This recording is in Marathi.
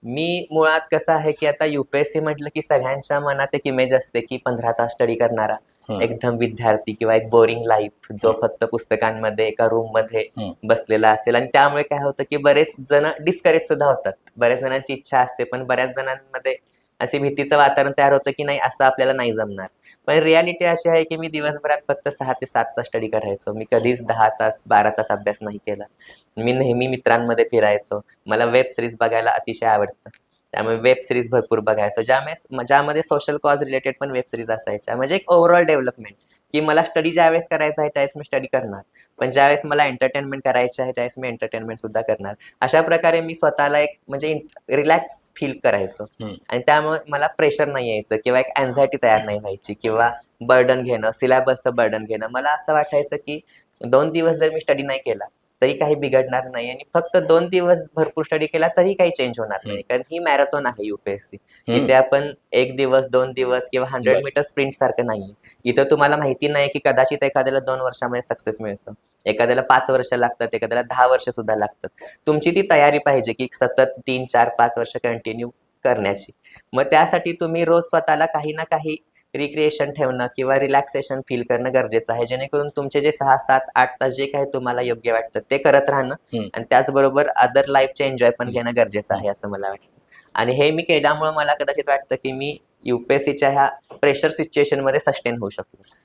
मी मुळात कसं आहे, की आता UPSC म्हटलं, की सगळ्यांच्या मनात एक इमेज असते, की 15 तास स्टडी करणारा हं, एकदम विद्यार्थी किंवा एक बोरिंग लाईफ जो हं, फक्त पुस्तकांमध्ये एका रूममध्ये हं, बसलेला असेल आणि त्यामुळे काय होतं, की बरेच जण डिस्करेज सुद्धा होतात. बऱ्याच जणांची इच्छा असते, पण बऱ्याच जणांमध्ये असे भीतीचं वातावरण तयार होतं, की नाही असं आपल्याला नाही जमणार. पण रिॲलिटी अशी आहे, की मी दिवसभरात फक्त 6 ते 7 तास स्टडी करायचो. मी कधीच 10 तास, 12 तास अभ्यास नाही केला. मी नेहमी मित्रांमध्ये फिरायचो. मला वेब सीरीज बघायला अतिशय आवडतं. त्यामुळे वेब सीरीज भरपूर बघायचो. ज्यामध्ये सोशल कॉज रिलेटेड पण वेब सीरीज असायच्या. म्हणजे एक ओव्हरऑल डेव्हलपमेंट, की मला स्टडी ज्यावेळेस करायचं आहे त्यावेळेस मी स्टडी करणार. पण ज्यावेळेस मला एंटरटेनमेंट करायची आहे त्यावेळेस मी एंटरटेनमेंट सुद्धा करणार. अशा प्रकारे मी स्वतःला एक म्हणजे रिलॅक्स फील करायचो. हं. आणि त्यामुळे मला प्रेशर नाही यायचं किंवा एक अँक्झायटी तयार नाही व्हायची किंवा बर्डन घेणं, सिलेबसचं बर्डन घेणं. मला असं वाटायचं, की 2 दिवस जर मी स्टडी नाही केला, तरी काही बिघडणार नाही आणि फक्त 2 दिवस भरपूर स्टडी केला तरी काही चेंज होणार हं, नाही. कारण ही मॅरेथॉन आहे UPSC. हं. इथे आपण 1 दिवस, 2 दिवस किंवा 100 बरं. मीटर स्प्रिंट सारखं नाहीये. इथं तुम्हाला माहिती नाही, की कदाचित एखाद्याला 2 वर्षामध्ये सक्सेस मिळतं. एखाद्याला 5 वर्ष लागतात, एखाद्याला 10 वर्ष सुद्धा लागतात. तुमची ती तयारी पाहिजे, की सतत 3, 4, 5 वर्ष कंटिन्यू करण्याची. मग त्यासाठी तुम्ही रोज स्वतःला काही ना काही रिक्रिएशन ठेवणं किंवा रिलॅक्सेशन फील करणं गरजेचं आहे. जेणेकरून तुमचे जे 6, 7, 8 तास जे काही तुम्हाला योग्य वाटतं ते करत राहणं हं, आणि त्याचबरोबर अदर लाईफचे एन्जॉय पण हं, घेणं गरजेचं हं. आहे असं मला वाटतं. आणि हे मी केल्यामुळं मला कदाचित वाटतं, की मी UPSCच्या ह्या प्रेशर सिच्युएशनमध्ये सस्टेन होऊ शकलो.